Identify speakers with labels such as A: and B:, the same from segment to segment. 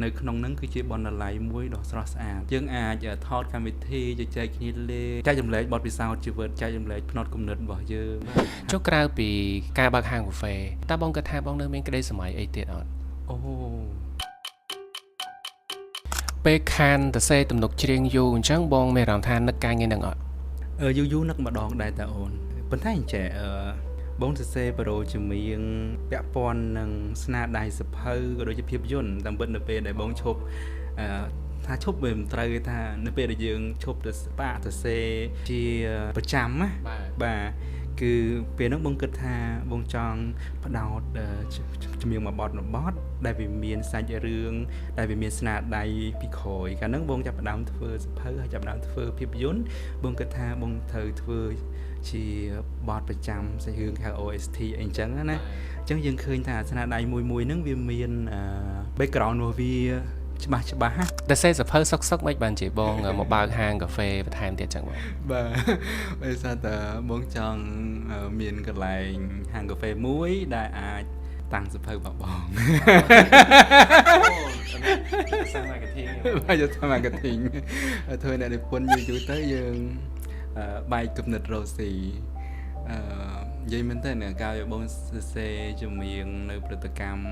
A: នៅក្នុងហ្នឹងគឺជាបណ្ណាល័យមួយដ៏ស្រស់ស្អាតយើងអាចថតកម្មវិធីជជែកគ្នាលេងចែករំលែកបទពិសោធន៍ជីវិតចែករំលែកផ្នត់គំនិតរបស់យើង
B: ចុះក្រៅពីការបើកហាងកាហ្វេតើបងគិតថាបងនៅមានក្តីសម័យអីទៀតអត់
A: អូ
B: ពេលខានទៅសេទំនុកច្រៀងយូរអញ្ចឹងបងមានអារម្មណ៍ថានឹកការងារនឹងអត់
A: យូរនឹកម្ដងដែរតាអូនប៉ុន្តែអញ្ចឹងបងសរសេរប្រូជំនាញពាក់ព័ន្ធនឹងស្នាដៃសភៅក៏ដូចជាភាពយន្តតាមពិតនៅពេលដែលបងឈប់ថាឈប់វាមិនត្រូវថានៅពេលដែលយើងឈប់ទៅស្ប៉ាទៅសេជាប្រចាំណាបាទគឺពេលហ្នឹងបងគិតថាបងចង់បដោតជំនាញមួយបទដែលវាមានសាច់រឿងដែលវាមានស្នាដៃពីក្រោយកាលហ្នឹងបងចាប់ផ្ដើមធ្វើសភៅហើយចាប់ផ្ដើមធ្វើភាពយន្តបងគិតថាបងត្រូវធ្វើជាបទប្រចាំសាច់រឿងហៅ OST អីចឹងណាអញ្ចឹងយើងឃើញថាស្នាដៃមួយហ្នឹងវាមាន background របស់វាច្បាស់
B: តែសេសភៅសុកមិនបានជាបងមកបើកហាងកាហ្វេបន្ថែមទៀតចឹងបង
A: បាទដោយសារតែបងចង់មានកន្លែងហាងកាហ្វេមួយដែលអាចតាំងសភៅរបស់បង
B: សាមាកេធីង
A: បាទយកសាមាកេធីងធ្វើអ្នកនិពន្ធយូរទៅយើងបែកគំនិតរស់ស៊ីនិយាយមែនតើកាលបងសរសេរជំនាញនៅព្រឹត្តិកម្ម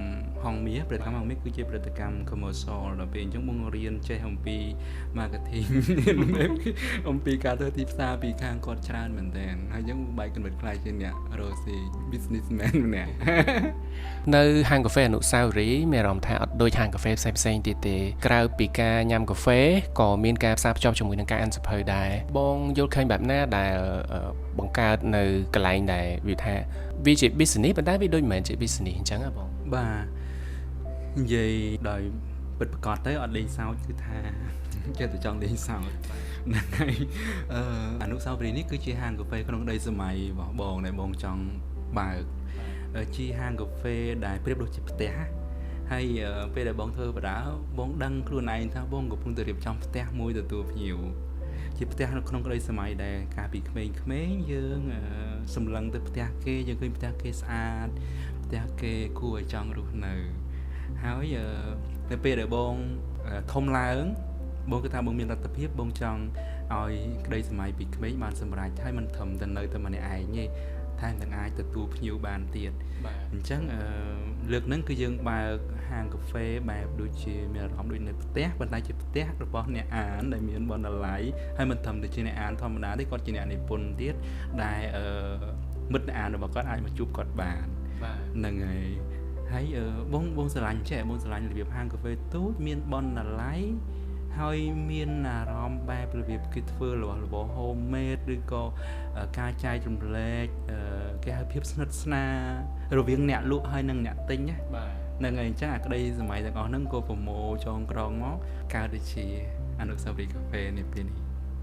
A: ហងមាសព្រឹត្តិកម្មហងមាសគឺជាព្រឹត្តិកម្ម commercial ដល់ពេលអញ្ចឹងបងរៀនចេះអំពី marketing អំពីការធ្វើទីផ្សារពីខាងគាត់ច្រើនមែនតើហើយអញ្ចឹងបែកគំនិតខ្លាយជាអ្នករស់ស៊ី businessman ម្នាក់
B: នៅហាងកាហ្វេអនុស្សាវរីយ៍មានអារម្មណ៍ថាអត់ដូចហាងកាហ្វេផ្សេងទៀតទេក្រៅពីការញ៉ាំកាហ្វេក៏មានការផ្សារភ្ជាប់ជាមួយនឹងការអានសៀវភៅដែរបងយល់ឃើញបែបណាដែលបង្កើតនៅកន្លែងដែលវាថាវាជា business ប៉ុន្តែវាដូចមិនមែនជា business អញ្ចឹងហ៎បង
A: បាទនិយាយដោយពិតប្រាកដទៅអត់លេងសើចគឺថាចេះតែចង់លេងសើចហ្នឹងហើយអនុស្សាវរីយ៍នេះគឺជាហាងកាហ្វេក្នុងក្តីសម័យរបស់បងដែលបងចង់បើកជាហាងកាហ្វេដែលប្រៀបដូចជាផ្ទះហើយពេលដែលបងធ្វើបដាបងដឹងខ្លួនឯងថាបងកំពុងតែរៀបចំផ្ទះមួយទទួលភ្ញៀវជាផ្ទះនៅក្នុងក្តីសម័យដែលកាលពីក្មេងៗយើងសម្លឹងទៅផ្ទះគេយើងឃើញផ្ទះគេស្អាតផ្ទះគេគួរឲ្យចង់រស់នៅហើយនៅពេលដែលបងធំឡើងបងគិតថាបងមានលទ្ធភាពបងចង់ឲ្យក្តីសម័យពីក្មេងបានសម្រេចហើយមិនត្រឹមតែនៅតែម្នាក់ឯងទេថែមទាំងអាចទទួលភ្ញៀវបានទៀតអញ្ចឹងលើកហ្នឹងគឺយើងបើកហាងកាហ្វេបែបដូចជាមានអារម្មណ៍ដូចនៅផ្ទះប៉ុន្តែជាផ្ទះរបស់អ្នកអានដែលមានបណ្ណាល័យហើយមិនត្រឹមតែជាអ្នកអានធម្មតាទេគាត់ជាអ្នកនិពន្ធទៀតដែលមិត្តអ្នកអានរបស់គាត់អាចមកជួបគាត់បានហ្នឹងហើយបងស្រឡាញ់បងស្រឡាញ់របៀបហាងកាហ្វេទូចមានបណ្ណាល័យហើយមានអារម្មណ៍បែបរបៀបគេធ្វើរបស់របរ homemade ឬក៏ការចែករំលែកគេហៅភាពស្និទ្ធស្នាលរវាងអ្នកលក់ហើយនិងអ្នកទិញណាហ្នឹងហើយអញ្ចឹងអាក្តីសម័យទាំងអស់ហ្នឹងក៏ប្រមូលចងក្រងមកកើតទៅជាអនុស្សាវរីយ៍កាហ្វេនេះពេលនេះ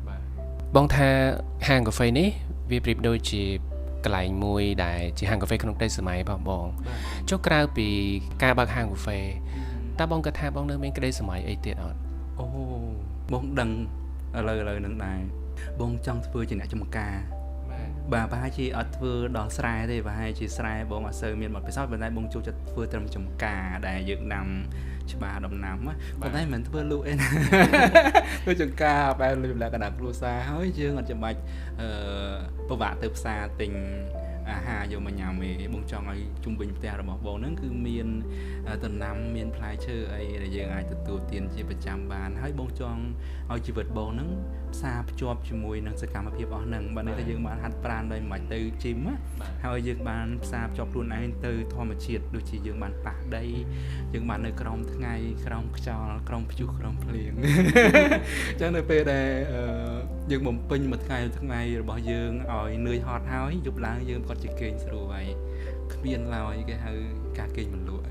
B: បាទបងថាហាងកាហ្វេនេះវាប្រៀបដូចជាកន្លែងមួយដែលជាហាងកាហ្វេក្នុងក្តីសម័យរបស់បងចុះក្រៅពីការបើកហាងកាហ្វេតើបងគិតថាបងនៅមានក្តីសម័យអីទៀតអត់
A: អូបងដឹងឥឡូវហ្នឹងដែរបងចង់ធ្វើជាអ្នកចំការបាទប្រហែលជាអត់ធ្វើដល់ស្រែទេប្រហែលជាស្រែបងអត់សូវមានបទពិសោធន៍ប៉ុន្តែបងចូលចិត្តធ្វើត្រឹមចំការដែលយើងដាំច្បារដំណាំប៉ុន្តែមិនធ្វើលក់អីណាធ្វើចំការបែបលក្ខណៈគ្រួសារហើយយើងអត់ចាំបាច់ពិបាកទៅផ្សារទិញអាហារយកមកញ៉ាំឯងបងចង់ឲ្យជុំវិញផ្ទះរបស់បងហ្នឹងគឺមានដំណាំមានផ្លែឈើអីដែលយើងអាចទទួលទានជាប្រចាំបានហើយបងចង់ឲ្យជីវិតបងហ្នឹងផ្សារភ្ជាប់ជាមួយនឹងសកម្មភាពអស់ហ្នឹងបើនេះតែយើងបានហាត់ប្រាណដោយមិនទៅជីមហើយយើងបានផ្សារភ្ជាប់ខ្លួនឯងទៅធម្មជាតិដូចជាយើងបានប៉ះដីយើងបាននៅក្រោមថ្ងៃក្រោមខ្យល់ក្រោមព្យុះក្រោមភ្លៀងអញ្ចឹងនៅពេលដែលយើងបំពេញមួយថ្ងៃរបស់យើងឲ្យនឿយហត់ហើយយប់ឡើងយើងគាត់ជាគេងស្រួលហើយគ្មានឡើយគេហៅការគេងមិនលក់